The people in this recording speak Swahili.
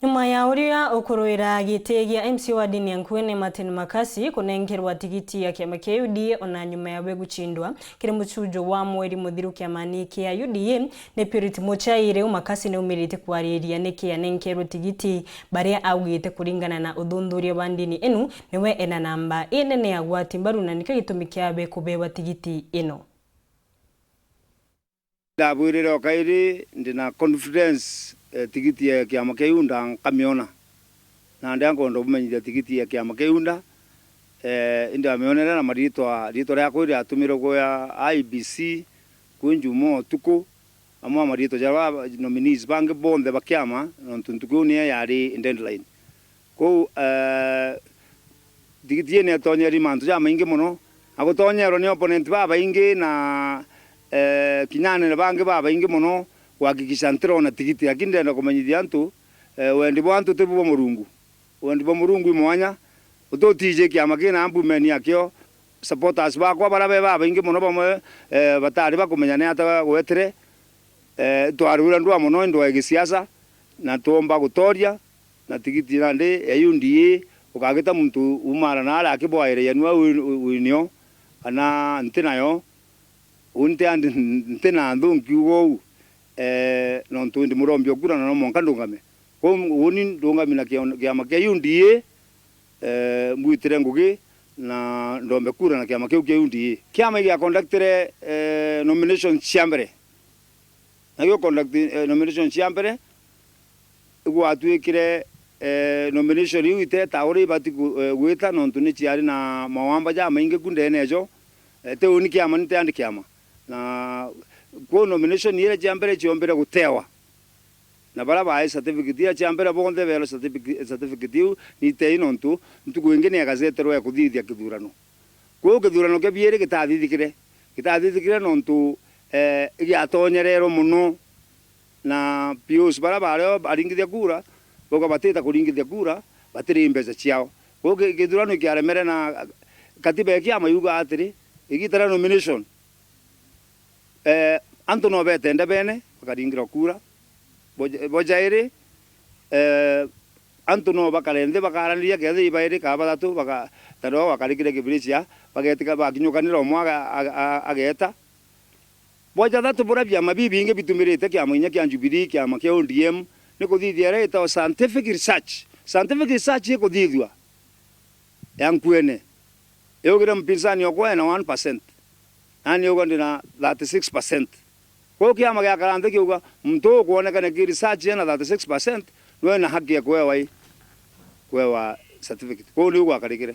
Nyuma ya uria ukuruira giti gia MC wa dini ya Nkuene Martin Makasi kunengerwa tigiti ya kiama kia UDA ona nyuma ya we guchindwa kiri muchujo wa mweri muthiru kiamani kia UDA ni Purity Muchaire Makasi ne umirite kwariria niki yanengerwa tigiti baria augite kuringana na uthundhuria wa dini enu niwe ena namba inene ya gwati mbaru na nika gitumi kiabe kubewa tigiti ino. Ndabwirira okairi ndina confidence tigiti ya kiama kia UDA nkamiona na ndango ndo bumenyithia tigiti ya kiama kia UDA inda amionera na marito ria kwiri atumirwo ya IBC kunjumo tuko amwa marito jara nominees bange bonde bakiama ntuntuko ni yari deadline ko tigiti ne tonyeri mantu ja maingi muno agutonyero ni opponent baba ingi na kinyane na bange baba ingi muno kuhakikisha ntirona tigiti lakini ndenda kumenyithia antu wendi bwantu tibu murungu wendi bo murungu imwanya utotije kiama kina ambumeni akio supporters bakwa barabe baba ingi muno bamwe batari bakumenya ne ata gwetire twarura ndwa muno ndo egisiasa na tomba gutoria na tigiti nande ya UDA ukagita muntu umara na ala akibwaire yanwa winio ana ntinayo unte and ntina ndungiwo nontu ndi murombi okura na monka ndungame ko woni ndungame na kiama kia UDA mwitire ngugi na ndombe kura na kiama kia UDA kiama gia conductire nomination chamber na yo conduct nomination chamber gwatwikire nomination yuite tauri bati gwita nontu ni chiari na mawamba ja mainge kunde nejo te uni kiama nte andi kiama na ko nomination yele jambere chiombere gutewa na bara ba certificate ya jambere bonde velo certificate ni te inontu ntuko ingene ya gazete ro ya kuthithia kithurano ko kithurano ke biere kitathithikire nontu ya tonyerero muno na pius bara bare aringithia kura boga bateta kuringithia kura batiri mbeca ciao ko kithurano kiaremere na katiba ya mayuga atiri igitara nomination anto no betende bene bakaringira kura bojaire anto no bakalende bakarania kethe ibaire ka batatu baka taro bakarikire kibricia bagetika bakinyukanira omwaga ageta boja thatu burabia mabibi inge bitumirite kia munya kia Jubilee kia makia ODM niko thithia reta scientific research iko thithwa ya Nkuene yogira mpinzani okwa na 1% ani yoga ndina 36%. Kwa kiama gia karante kiuga mtu kuonekana ki research na 36% wewe na haki ya kuwewa certificate. Kwa hiyo ni uga karikire.